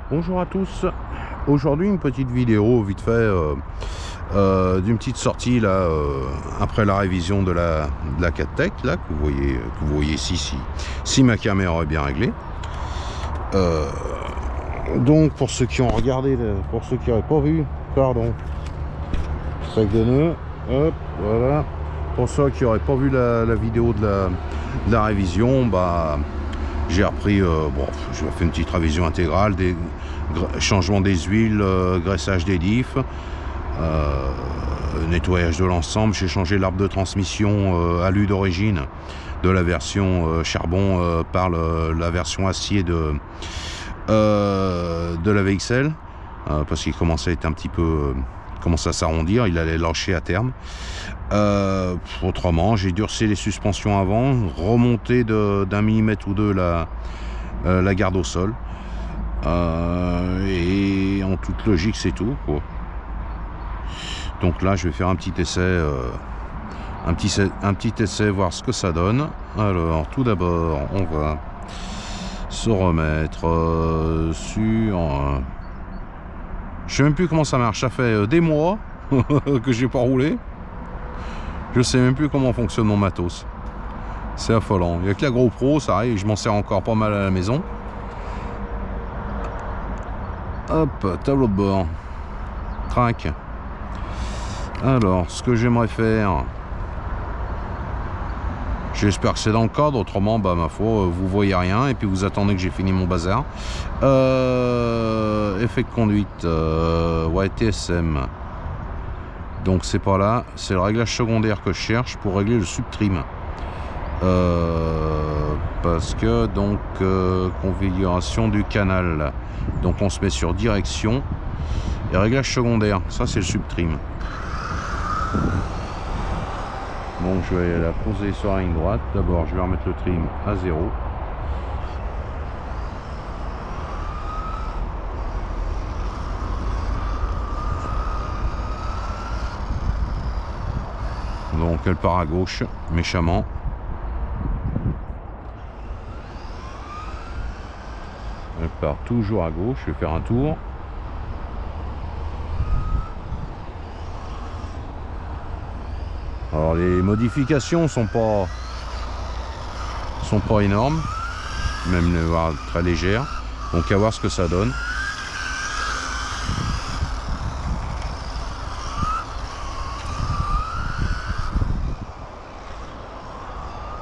Bonjour à tous. Aujourd'hui une petite vidéo vite fait d'une petite sortie là après la révision de la 4Tech là que vous voyez ici si ma caméra est bien réglée. Donc pour ceux qui ont regardé, pour ceux qui n'auraient pas vu, pardon, sac de nœuds, hop, voilà. Pour ceux qui n'auraient pas vu la vidéo de la révision, bah j'ai repris, j'ai fait une petite révision intégrale, des changements des huiles, graissage des diffs, nettoyage de l'ensemble. J'ai changé l'arbre de transmission alu d'origine de la version charbon par la version acier de la VXL, parce qu'il commençait à être un petit peu commence à s'arrondir, il allait lâcher à terme. Autrement, j'ai durci les suspensions avant, remonté d'un millimètre ou deux la garde au sol, et en toute logique c'est tout quoi. Donc là je vais faire un petit essai, un petit essai, voir ce que ça donne. Alors tout d'abord on va se remettre sur je sais même plus comment ça marche, ça fait des mois que j'ai pas roulé. Je sais même plus comment fonctionne mon matos. C'est affolant. Il n'y a que la GoPro, ça arrive, je m'en sers encore pas mal à la maison. Hop, tableau de bord. Track. Alors, ce que j'aimerais faire, j'espère que c'est dans le cadre, autrement, bah ma foi, vous voyez rien et puis vous attendez que j'ai fini mon bazar. Effet de conduite, ouais, TSM. Donc c'est pas là, c'est le réglage secondaire que je cherche pour régler le subtrim. Parce que donc configuration du canal. Donc on se met sur direction et réglage secondaire. Ça c'est le subtrim. Donc je vais la poser sur la ligne droite. D'abord je vais remettre le trim à 0. Donc elle part à gauche méchamment. Elle part toujours à gauche. Je vais faire un tour. Alors les modifications sont pas énormes, même très légères. Donc à voir ce que ça donne.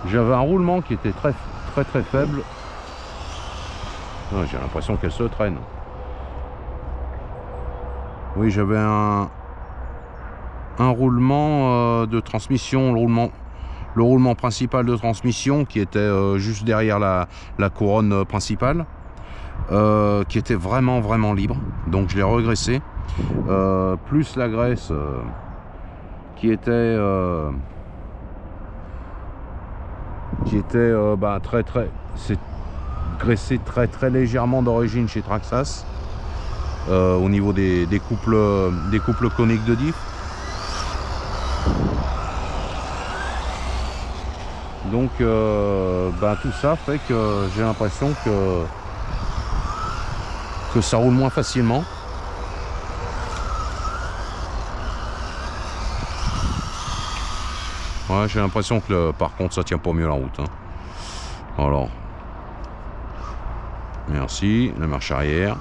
J'avais un roulement qui était très faible. J'ai l'impression qu'elle se traîne. Oui, j'avais un roulement de transmission, le roulement principal de transmission qui était juste derrière la couronne principale, qui était vraiment libre. Donc je l'ai regraissé, plus la graisse qui était c'est graissé très légèrement d'origine chez Traxxas, au niveau des couples coniques de diff. Donc tout ça fait que j'ai l'impression que ça roule moins facilement. Ouais, j'ai l'impression que par contre ça tient pas mieux la route, hein. Alors merci, la marche arrière.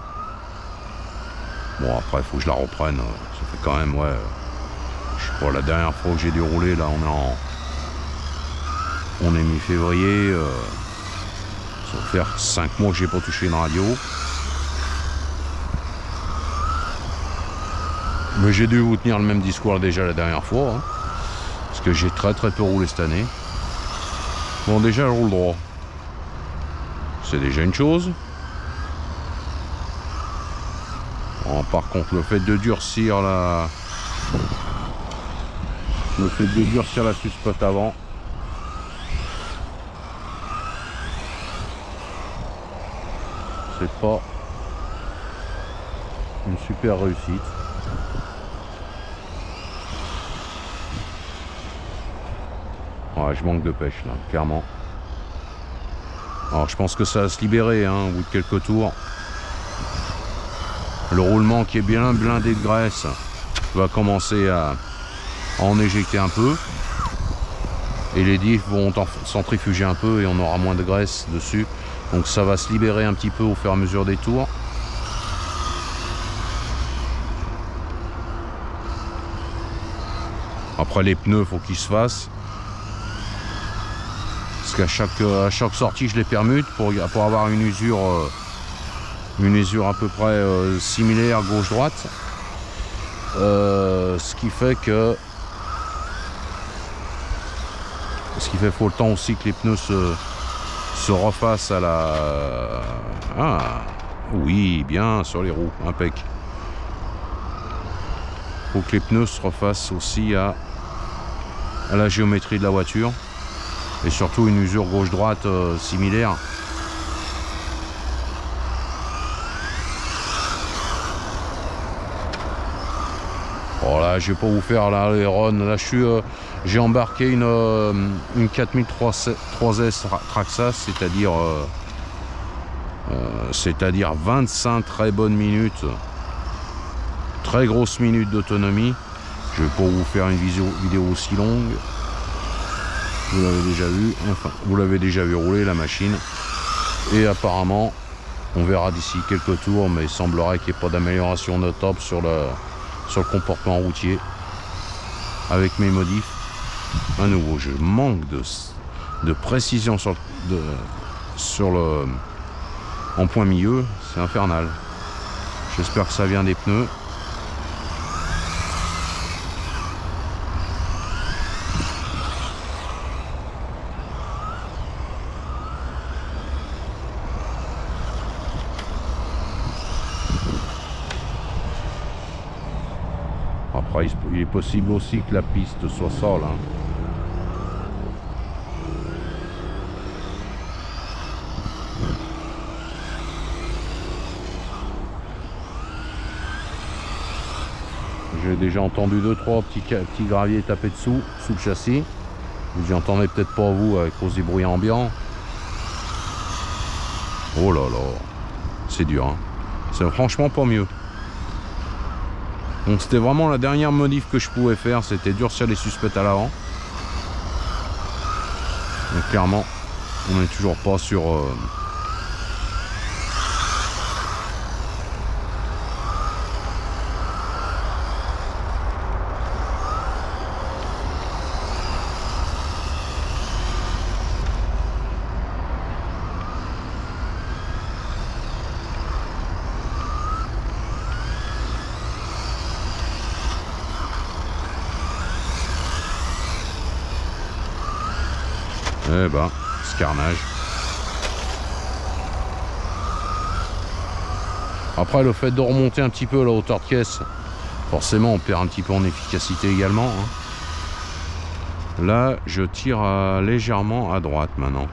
Bon après il faut que je la reprenne, ça fait quand même, ouais, je sais pas, la dernière fois que j'ai dû rouler là on est mi-février, ça va faire 5 mois que j'ai pas touché une radio. Mais j'ai dû vous tenir le même discours déjà la dernière fois, hein, parce que j'ai très peu roulé cette année. Bon, déjà elle roule droit, c'est déjà une chose. Bon, par contre le fait de durcir la suspote avant, c'est pas une super réussite. Ouais, je manque de pêche là, clairement. Alors je pense que ça va se libérer hein, au bout de quelques tours. Le roulement qui est bien blindé de graisse va commencer à en éjecter un peu. Et les diffs vont centrifuger un peu et on aura moins de graisse dessus. Donc ça va se libérer un petit peu au fur et à mesure des tours. Après les pneus, faut qu'ils se fassent. Parce qu'à chaque sortie, je les permute pour avoir une usure à peu près similaire gauche-droite. Ce qui fait faut le temps aussi que les pneus se refassent à la... Ah, oui, bien sur les roues, impec. Faut que les pneus se refassent aussi à la géométrie de la voiture. Et surtout une usure gauche-droite similaire. Bon là, je vais pas vous faire là les runs. Là, j'ai embarqué une 4003S Traxxas, c'est-à-dire 25 très bonnes minutes, très grosses minutes d'autonomie. Je vais pas vous faire une vidéo aussi longue. Vous l'avez déjà vu, enfin, vous l'avez déjà vu rouler la machine. Et apparemment, on verra d'ici quelques tours, mais il semblerait qu'il n'y ait pas d'amélioration notable sur le comportement routier avec mes modifs. À nouveau, je manque de précision en point milieu, c'est infernal. J'espère que ça vient des pneus. Après, il est possible aussi que la piste soit sale. Hein. J'ai déjà entendu 2-3 petits graviers taper sous le châssis. Vous entendez peut-être pas vous avec cause des bruits ambiants. Oh là là, c'est dur. Hein. C'est franchement pas mieux. Donc c'était vraiment la dernière modif que je pouvais faire, c'était durcir les suspects à l'avant. Donc clairement, on n'est toujours pas sur... Eh ben, ce carnage. Après, le fait de remonter un petit peu la hauteur de caisse, forcément, on perd un petit peu en efficacité également. Hein. Là, je tire légèrement à droite maintenant.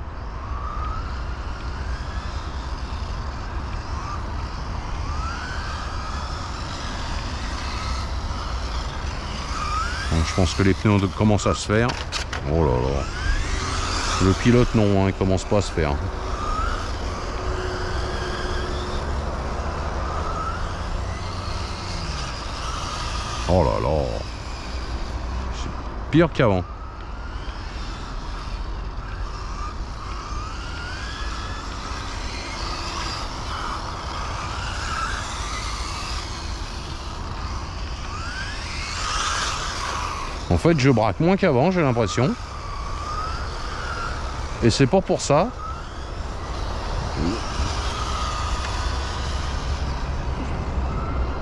Donc, je pense que les pneus commencent à se faire. Oh là là. Le pilote non, hein, il commence pas à se faire. Oh là là. C'est pire qu'avant. En fait, je braque moins qu'avant, j'ai l'impression. Et c'est pas pour ça.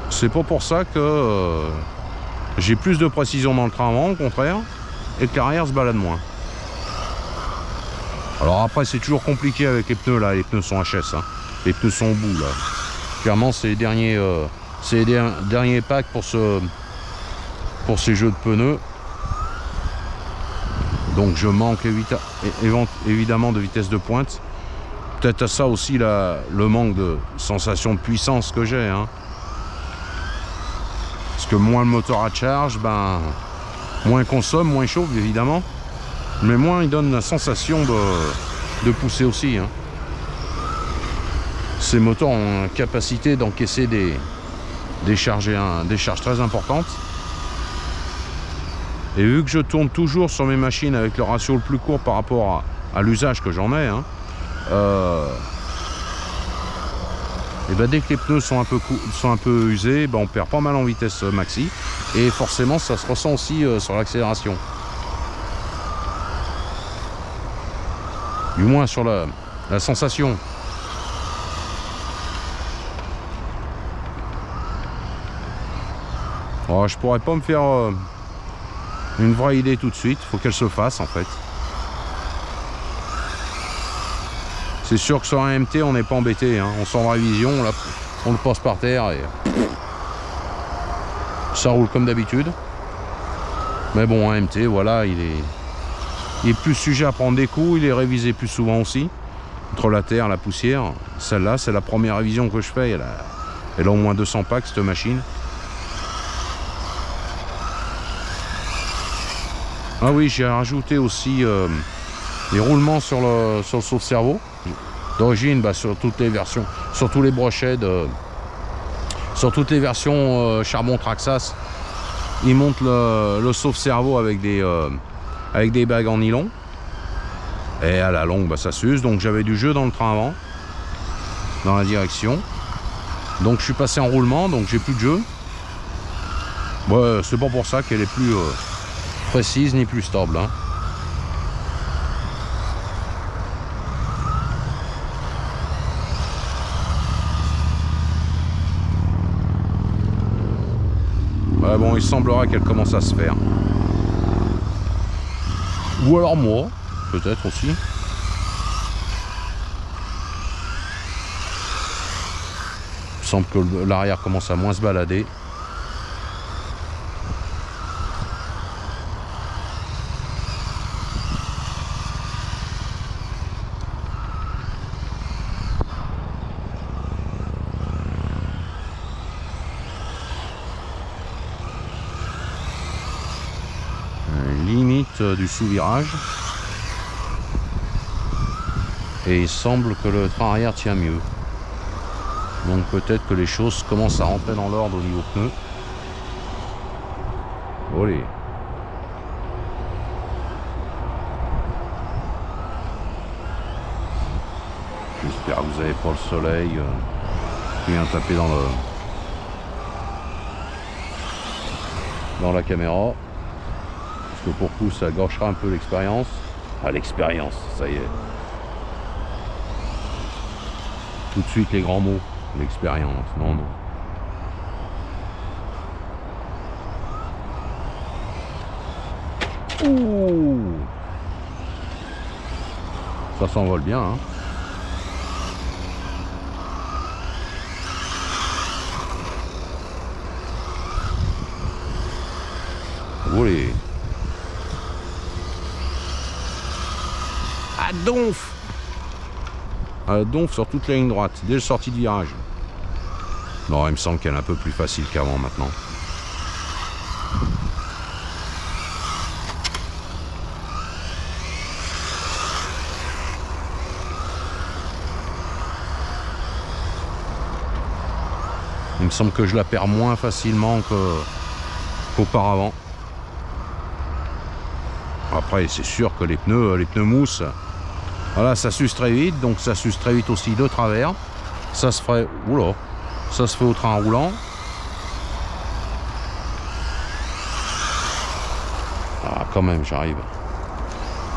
C'est pas pour ça que j'ai plus de précision dans le train avant, au contraire, et que l'arrière se balade moins. Alors après, c'est toujours compliqué avec les pneus là. Les pneus sont HS, hein. Les pneus sont au bout là. Clairement, c'est les derniers packs pour ces jeux de pneus. Donc je manque évidemment de vitesse de pointe. Peut-être à ça aussi le manque de sensation de puissance que j'ai. Hein. Parce que moins le moteur à charge, ben, moins il consomme, moins il chauffe évidemment. Mais moins il donne la sensation de pousser aussi. Hein. Ces moteurs ont la capacité d'encaisser décharge très importante. Et vu que je tourne toujours sur mes machines avec le ratio le plus court par rapport à l'usage que j'en ai, hein, et ben dès que les pneus sont un peu usés, ben on perd pas mal en vitesse maxi. Et forcément, ça se ressent aussi sur l'accélération. Du moins sur la sensation. Oh, je pourrais pas me faire une vraie idée tout de suite. Faut qu'elle se fasse en fait. C'est sûr que sur un MT, on n'est pas embêté. Hein. On sort en révision, on le pose par terre et ça roule comme d'habitude. Mais bon, un MT, voilà, il est plus sujet à prendre des coups. Il est révisé plus souvent aussi. Entre la terre, la poussière. Celle-là, c'est la première révision que je fais. Elle a au moins 200 packs, cette machine. Ah oui, j'ai rajouté aussi les roulements sur le sauve-cerveau. D'origine, bah, sur toutes les versions, sur tous les brochets, sur toutes les versions charbon Traxxas, ils montent le sauve-cerveau avec des bagues en nylon. Et à la longue, bah, ça s'use. Donc j'avais du jeu dans le train avant, dans la direction. Donc je suis passé en roulement, donc j'ai plus de jeu. Ouais, c'est pas pour ça qu'elle est plus précise ni plus stable. Hein. Ouais, bon, il semblera qu'elle commence à se faire. Ou alors moi, peut-être aussi. Il semble que l'arrière commence à moins se balader. Limite du sous-virage. Et il semble que le train arrière tient mieux. Donc peut-être que les choses commencent à rentrer dans l'ordre au niveau pneus. Allez. J'espère que vous n'avez pas le soleil qui vient taper dans la caméra. Parce que pour coup ça gâchera un peu l'expérience. Ah, l'expérience, ça y est. Tout de suite les grands mots. L'expérience, non. Ouh. Ça s'envole bien, hein. Allez. À donf. À donf sur toute la ligne droite, dès le sortie de virage. Non, il me semble qu'elle est un peu plus facile qu'avant maintenant. Il me semble que je la perds moins facilement qu'auparavant. Après, c'est sûr que les pneus mousse, voilà, ça s'use très vite, donc ça s'use très vite aussi de travers. Ça se ferait, oula, ça se fait au train roulant. Ah, quand même, j'arrive.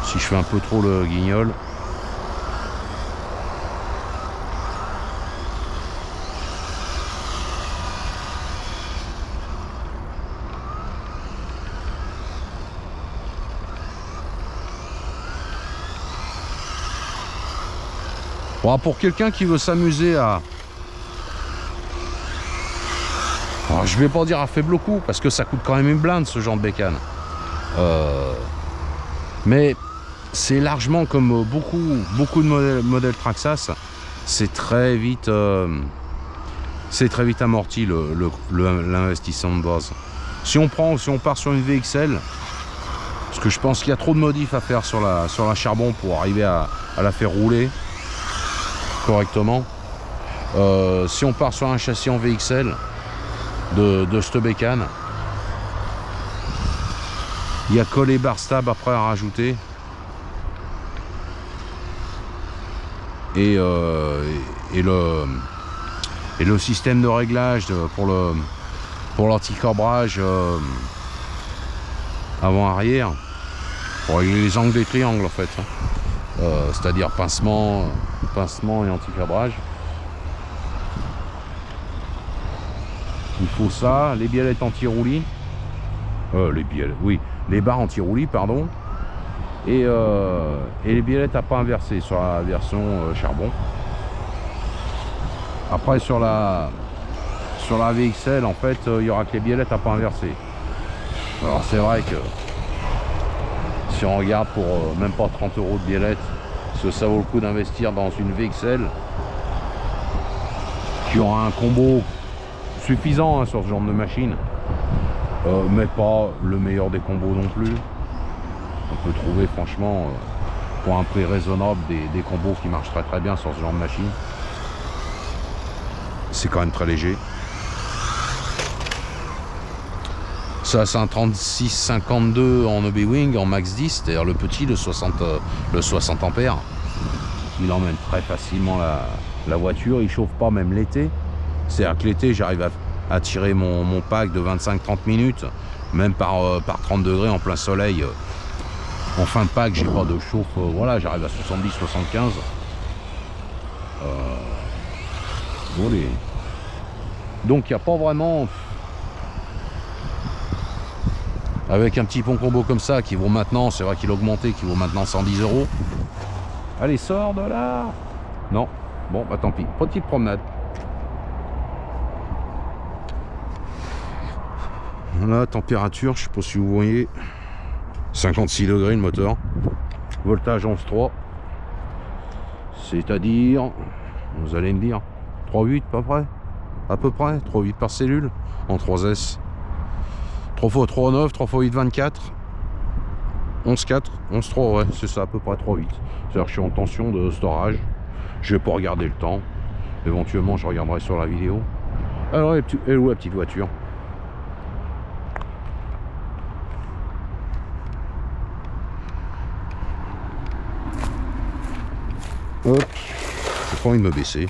Si je fais un peu trop le guignol. Bon, pour quelqu'un qui veut s'amuser à... Alors, je vais pas dire à faible coût, parce que ça coûte quand même une blinde ce genre de bécane. Mais c'est largement comme beaucoup de modèles Traxxas, c'est très vite amorti l'investissement de base. Si on part sur une VXL, parce que je pense qu'il y a trop de modifs à faire sur la charbon pour arriver à la faire rouler correctement. Si on part sur un châssis en VXL, de cette bécane. Il y a que les bar stab après à rajouter. Et le système de réglage pour l'anti-cabrage avant-arrière, pour régler les angles des triangles en fait, c'est-à-dire pincement et anti-cabrage. Il faut ça, les biellettes anti-roulis, les barres anti-roulis, pardon, et les biellettes à pas inversées sur la version charbon. Après sur la VXL en fait il y aura que les biellettes à pas inversées. Alors c'est vrai que si on regarde pour même pas 30 € de biellettes, parce que ça vaut le coup d'investir dans une VXL qui aura un combo suffisant hein, sur ce genre de machine, mais pas le meilleur des combos non plus. On peut trouver franchement pour un prix raisonnable des combos qui marchent très bien sur ce genre de machine. C'est quand même très léger. Ça c'est un 3652 en OB-Wing en max 10, c'est-à-dire le petit, le 60 ampères. Il emmène très facilement la voiture, il chauffe pas même l'été. C'est-à-dire que l'été j'arrive à tirer mon pack de 25-30 minutes, même par 30 degrés en plein soleil. En fin de pack j'ai pas de chauffe, voilà, j'arrive à 70-75. Voilà. Donc il n'y a pas vraiment, avec un petit pont combo comme ça qui vaut maintenant, c'est vrai qu'il a augmenté, qui vaut maintenant 110 €. Allez, sors de là. Non, bon bah tant pis, petite promenade. La température, je sais pas si vous voyez, 56 degrés le moteur, voltage 11.3, c'est-à-dire, vous allez me dire 3.8 à peu près 3.8 par cellule en 3S, 3 x 3.9, 3 x 8 24, 11.4, 11.3, ouais c'est ça à peu près 3.8. C'est-à-dire que je suis en tension de storage, je vais pas regarder le temps, éventuellement je regarderai sur la vidéo. Alors elle est où la petite voiture? Hop, j'ai pas envie de me baisser.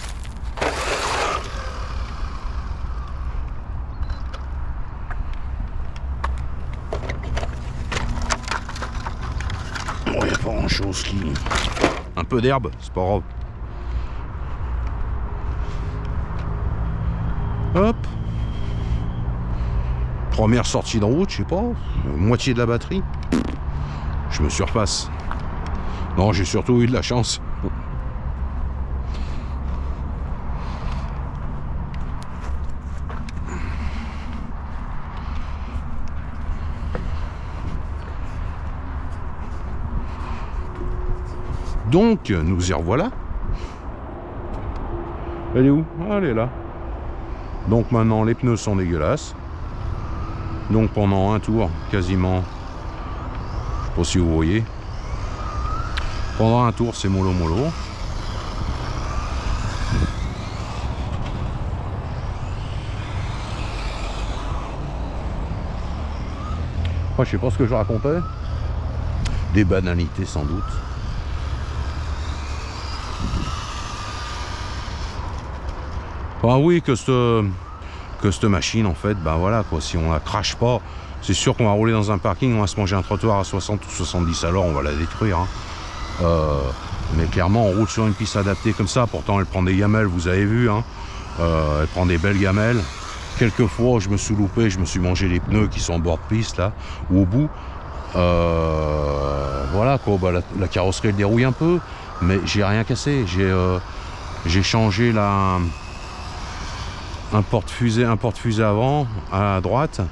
Bon, il n'y a pas grand chose qui... Un peu d'herbe, c'est pas grave. Hop. Première sortie de route, je sais pas, moitié de la batterie. Je me surpasse. Non, j'ai surtout eu de la chance. Donc, nous y revoilà. Elle est où? Ah, elle est là. Donc maintenant, les pneus sont dégueulasses. Donc pendant un tour, quasiment, je sais pas si vous voyez, pendant un tour, c'est mollo. Moi, je sais pas ce que je racontais. Des banalités sans doute. Ah oui, que cette machine en fait, ben voilà quoi, si on la crache pas, c'est sûr qu'on va rouler dans un parking, on va se manger un trottoir à 60 ou 70 alors on va la détruire. Hein. Mais clairement on roule sur une piste adaptée comme ça, pourtant elle prend des gamelles, vous avez vu, hein. Elle prend des belles gamelles. Quelquefois je me suis loupé, je me suis mangé les pneus qui sont en bord de piste là, ou au bout. Voilà quoi, bah, la carrosserie elle dérouille un peu, mais j'ai rien cassé. J'ai changé un porte-fusée avant à droite.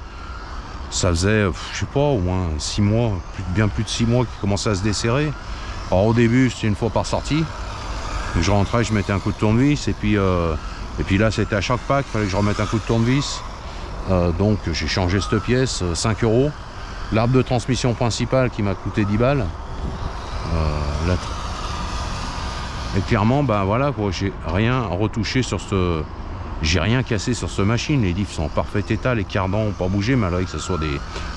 Ça faisait, je sais pas, au moins 6 mois, bien plus de 6 mois qu'il commençait à se desserrer. Alors au début c'était une fois par sortie, je rentrais, je mettais un coup de tournevis, et puis là c'était à chaque pack, il fallait que je remette un coup de tournevis. Donc j'ai changé cette pièce, 5 €. L'arbre de transmission principale qui m'a coûté 10 balles. Et clairement, ben voilà quoi, j'ai rien retouché sur J'ai rien cassé sur cette machine, les diffs sont en parfait état, les cardans n'ont pas bougé, malgré que ce soit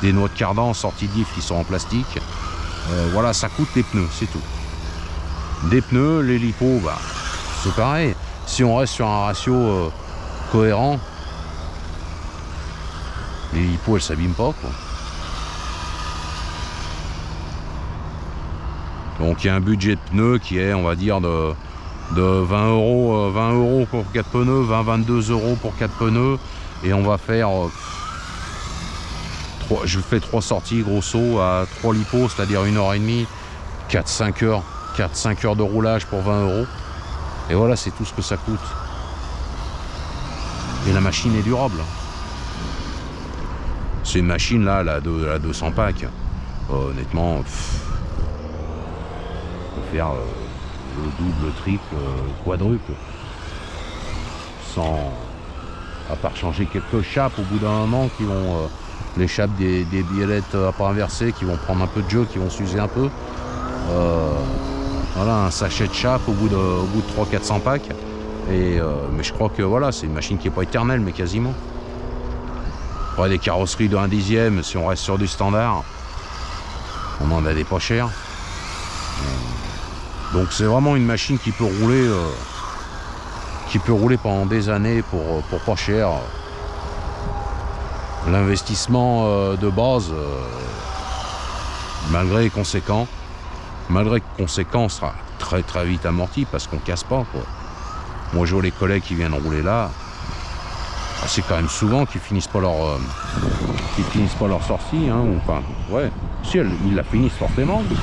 des noix de cardan sorties de diffs qui sont en plastique. Voilà, ça coûte les pneus, c'est tout. Des pneus, les lipos, bah, c'est pareil. Si on reste sur un ratio cohérent, les lipos elles s'abîment pas, quoi. Donc il y a un budget de pneus qui est, on va dire, de 20 euros pour 4 pneus, 22 euros pour 4 pneus, et on va faire je fais 3 sorties grosso à 3 lipos, c'est-à-dire 1h30, 4-5 heures de roulage pour 20 euros, et voilà, c'est tout ce que ça coûte. Et la machine est durable. C'est une machine là, la 200 packs, honnêtement, faire le double, triple, quadruple, sans, à part changer quelques chapes au bout d'un moment qui vont, les chapes des biellettes à pas inversées qui vont prendre un peu de jeu, qui vont s'user un peu. Voilà, un sachet de chape au bout de 300-400 packs. Et mais je crois que voilà, c'est une machine qui n'est pas éternelle, mais quasiment. Après des carrosseries de 1/10, si on reste sur du standard, on en a des pas chers. Donc c'est vraiment une machine qui peut rouler pendant des années pour pas cher. L'investissement de base, malgré conséquent, sera très très vite amorti parce qu'on casse pas, quoi. Moi je vois les collègues qui viennent rouler là, c'est quand même souvent qu'ils finissent pas leur sortie, hein, ou enfin ouais, si ils la finissent forcément, donc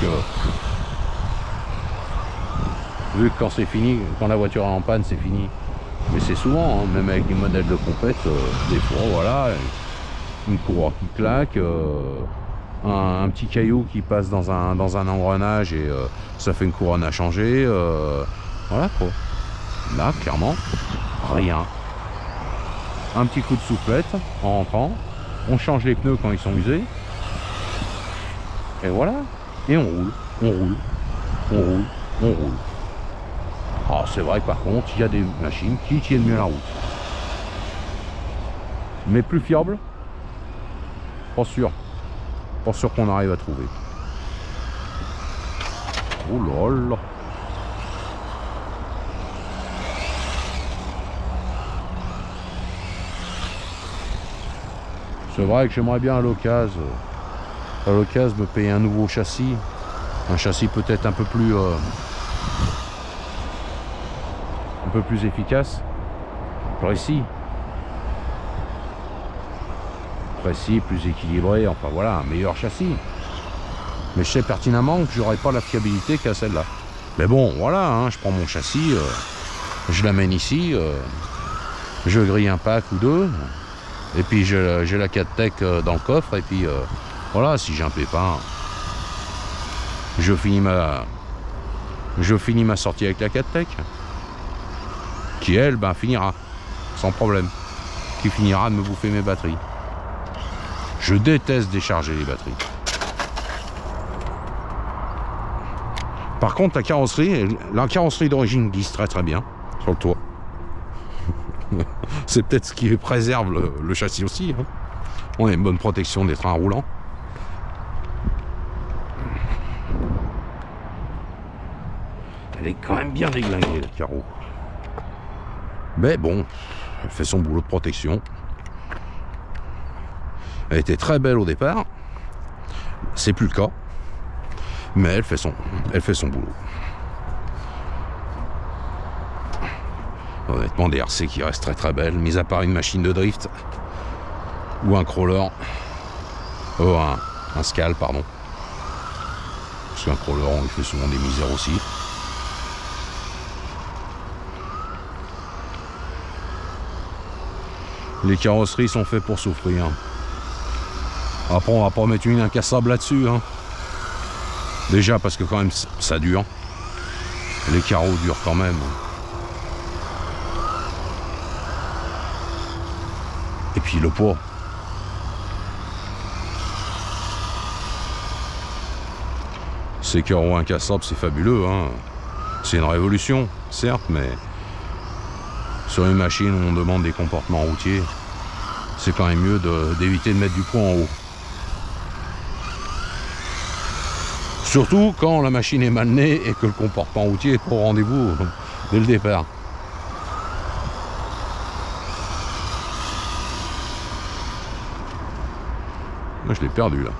vu que quand c'est fini, quand la voiture est en panne, c'est fini. Mais c'est souvent, hein, même avec des modèles de compète, des fois, voilà, une courroie qui claque, un petit caillou qui passe dans un engrenage et ça fait une couronne à changer, voilà quoi. Là, clairement, rien. Un petit coup de soufflette en rentrant, on change les pneus quand ils sont usés, et voilà, et on roule, on roule, on roule, on roule. Ah, c'est vrai que par contre, il y a des machines qui tiennent mieux la route. Mais plus fiable, pas sûr. Pas sûr qu'on arrive à trouver. Oh là là. C'est vrai que j'aimerais bien à l'occasion me payer un nouveau châssis. Un châssis peut-être un peu plus efficace, précis, plus équilibré, enfin voilà, un meilleur châssis. Mais je sais pertinemment que j'aurai pas la fiabilité qu'à celle-là. Mais bon, voilà, hein, je prends mon châssis, je l'amène ici, je grille un pack ou deux, et puis j'ai la 4Tech dans le coffre, et puis voilà, si j'ai un pépin, je finis ma sortie avec la 4Tech. Qui elle, ben, finira, sans problème, qui finira de me bouffer mes batteries. Je déteste décharger les batteries. Par contre, la carrosserie d'origine glisse très très bien sur le toit. C'est peut-être ce qui préserve le châssis aussi, hein. On a une bonne protection des trains roulants. Elle est quand même bien déglinguée, le carreau. Mais bon, elle fait son boulot de protection. Elle était très belle au départ. C'est plus le cas. Mais elle fait son boulot. Honnêtement, des RC qui restent très très belles, mis à part une machine de drift. Ou un crawler. Un Scal, pardon. Parce qu'un crawler, on lui fait souvent des misères aussi. Les carrosseries sont faites pour souffrir. Après, on va pas mettre une incassable là-dessus, hein. Déjà parce que quand même ça dure. Les carreaux durent quand même. Et puis le poids. Ces carreaux incassables, c'est fabuleux, hein. C'est une révolution, certes, mais sur une machine où on demande des comportements routiers, c'est quand même mieux d'éviter de mettre du poids en haut. Surtout quand la machine est mal née et que le comportement routier est pas au rendez-vous dès le départ. Moi, je l'ai perdu là.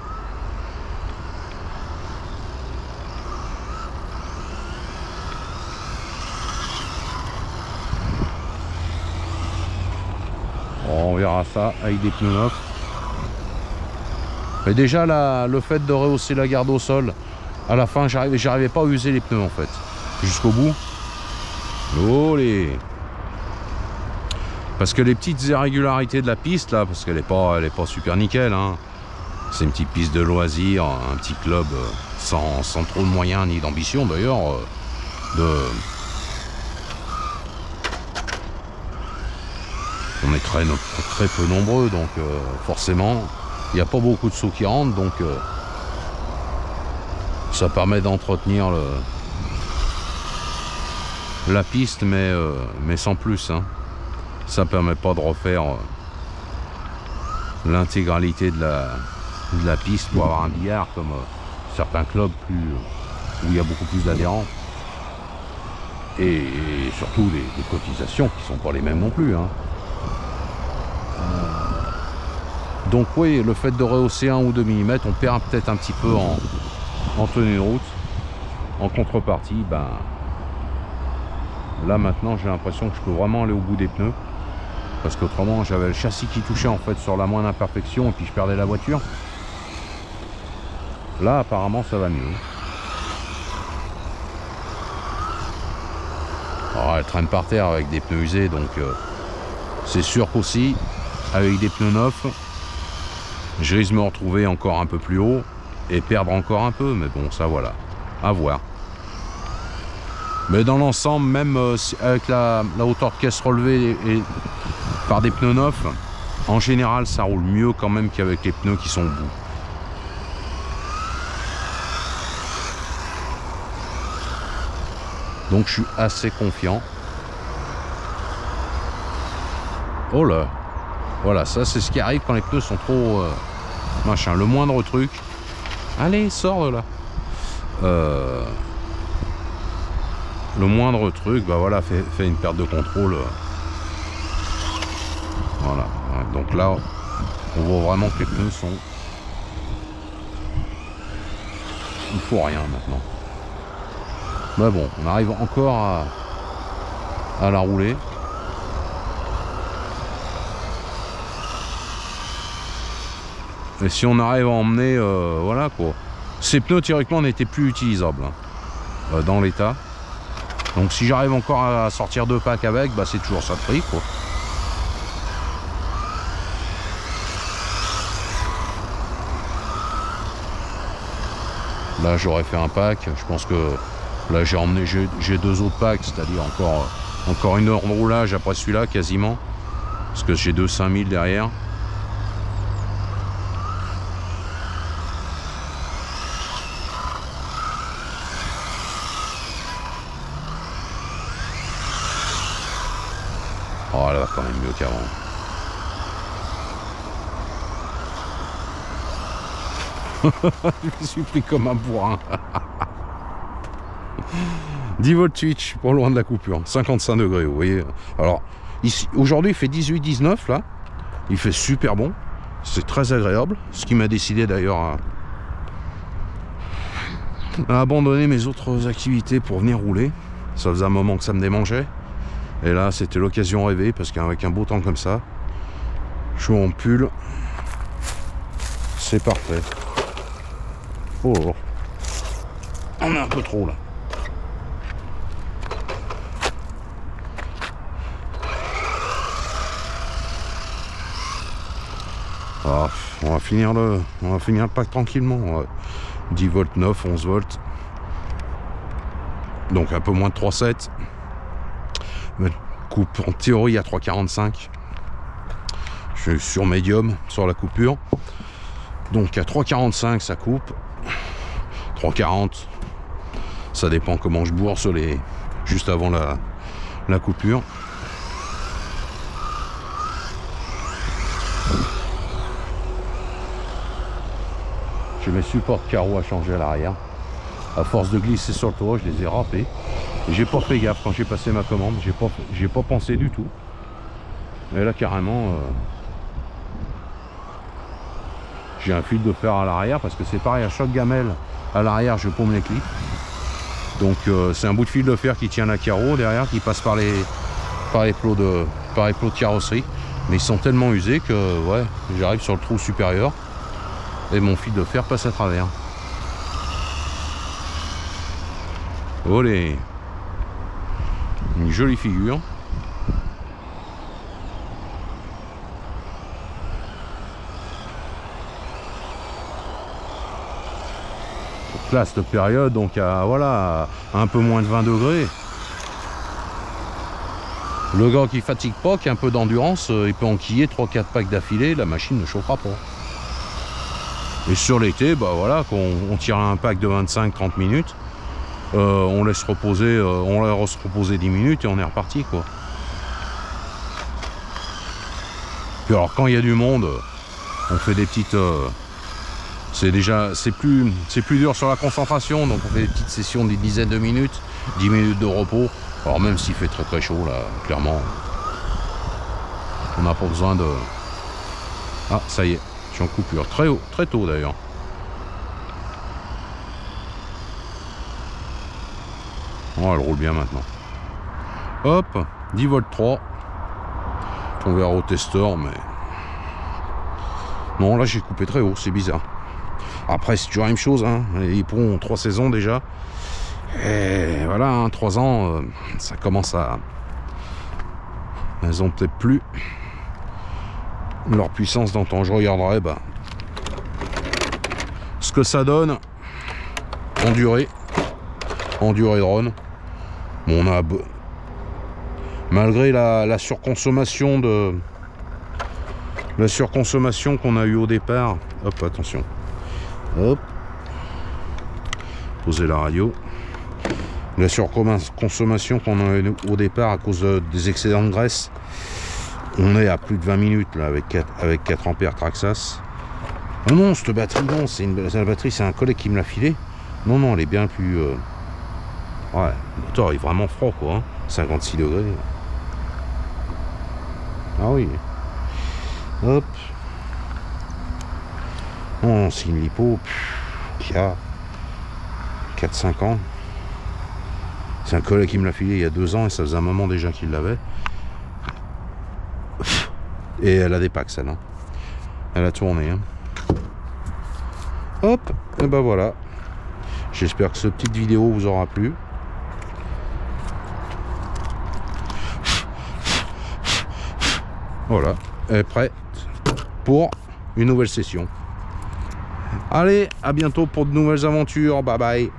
On verra ça avec des pneus neufs. Mais déjà là, le fait de rehausser la garde au sol, à la fin j'arrivais pas à user les pneus en fait. Jusqu'au bout. Olé. Parce que les petites irrégularités de la piste là, parce qu'elle est pas super nickel, hein. C'est une petite piste de loisirs, un petit club sans trop de moyens ni d'ambition d'ailleurs. On est très peu nombreux, donc forcément il n'y a pas beaucoup de sous qui rentrent, donc ça permet d'entretenir la piste, mais sans plus, hein. Ça permet pas de refaire l'intégralité de la piste pour avoir un billard comme certains clubs où il y a beaucoup plus d'adhérents, et surtout des cotisations qui sont pas les mêmes non plus, hein. Donc oui, le fait de rehausser 1 ou 2 mm, on perd peut-être un petit peu en tenue de route. En contrepartie, ben, là maintenant j'ai l'impression que je peux vraiment aller au bout des pneus. Parce qu'autrement j'avais le châssis qui touchait en fait sur la moindre imperfection et puis je perdais la voiture. Là apparemment ça va mieux. Alors elle traîne par terre avec des pneus usés, donc c'est sûr qu'aussi avec des pneus neufs, je risque de me retrouver encore un peu plus haut et perdre encore un peu, mais bon, ça voilà, à voir. Mais dans l'ensemble, même avec la hauteur de caisse relevée et par des pneus neufs, en général ça roule mieux quand même qu'avec les pneus qui sont au bout. Donc je suis assez confiant. Oh là, voilà, ça c'est ce qui arrive quand les pneus sont trop machin. Le moindre truc, allez, sors de là. Le moindre truc, bah voilà, fait une perte de contrôle. Voilà, donc là, on voit vraiment que les pneus sont... Il faut rien maintenant. Mais bon, on arrive encore à la rouler. Et si on arrive à emmener, voilà quoi. Ces pneus théoriquement n'étaient plus utilisables hein, dans l'état. Donc si j'arrive encore à sortir 2 packs avec, bah c'est toujours ça de prix quoi. Là j'aurais fait un pack, je pense que là j'ai emmené, j'ai 2 autres packs, c'est-à-dire encore 1 heure de roulage après celui-là quasiment. Parce que j'ai 2 5000 derrière. Oh, elle va quand même mieux qu'avant. Je me suis pris comme un bourrin. 10 volts switch pour loin de la coupure, 55 degrés, vous voyez. Alors, ici, aujourd'hui il fait 18-19 là. Il fait super bon. C'est très agréable. Ce qui m'a décidé d'ailleurs à abandonner mes autres activités pour venir rouler. Ça faisait un moment que ça me démangeait. Et là, c'était l'occasion rêvée, parce qu'avec un beau temps comme ça, je suis en pull. C'est parfait. Oh, on est un peu trop là. Ah, on va finir le pack tranquillement. 10 volts 9, 11 volts. Donc un peu moins de 3,7. Coupe en théorie à 3,45. Je suis sur médium sur la coupure. Donc à 3,45 ça coupe. 3,40. Ça dépend comment je bourse juste avant la coupure. j'ai mes supports de carreaux à changer à l'arrière. À force de glisser sur le toit, je les ai râpés. Et j'ai pas fait gaffe quand j'ai passé ma commande, j'ai pas pensé du tout. Et là carrément, j'ai un fil de fer à l'arrière parce que c'est pareil, à chaque gamelle à l'arrière je paume les clips. Donc c'est un bout de fil de fer qui tient la carreau derrière, qui passe par les plots de carrosserie. Mais ils sont tellement usés que ouais, j'arrive sur le trou supérieur et mon fil de fer passe à travers. Olé, une jolie figure. Donc là, cette période, donc voilà, à un peu moins de 20 degrés. Le gars qui fatigue pas, qui a un peu d'endurance, il peut enquiller 3-4 packs d'affilée, la machine ne chauffera pas. Et sur l'été, bah voilà, quand on tire un pack de 25-30 minutes, on laisse reposer 10 minutes et on est reparti quoi. Puis alors quand il y a du monde, on fait des petites c'est plus dur sur la concentration, donc on fait des petites sessions d'une dizaine de minutes, 10 minutes de repos. Alors même s'il fait très chaud là, clairement on n'a pas besoin de... Ah ça y est, je suis en coupure, très tôt d'ailleurs. Oh, elle roule bien maintenant. Hop, 10 volts 3. On verra au testeur, mais... Non, là j'ai coupé très haut, c'est bizarre. Après, c'est toujours la même chose, hein. Les hippos ont 3 saisons déjà. Et voilà, hein, 3 ans, ça commence à... Elles ont peut-être plus leur puissance d'antan. Je regarderai ce que ça donne en durée drone. Bon, on a malgré la surconsommation qu'on a eu au départ. Hop, attention. Hop. Poser la radio. La surconsommation qu'on a eu au départ à cause des excédents de graisse. On est à plus de 20 minutes là avec 4 ampères Traxxas. Oh non, cette batterie, non, la batterie, c'est un collègue qui me l'a filé. Non, elle est bien plus... Ouais, le moteur est vraiment froid quoi, hein. 56 degrés. Ah oui. Hop. Oh, c'est une lipo qui a 4-5 ans. C'est un collègue qui me l'a filé il y a 2 ans et ça faisait un moment déjà qu'il l'avait. Et elle a des packs celle-là. Elle a tourné. Hein. Hop, et ben voilà. J'espère que cette petite vidéo vous aura plu. Voilà, elle est prête pour une nouvelle session. Allez, à bientôt pour de nouvelles aventures. Bye bye.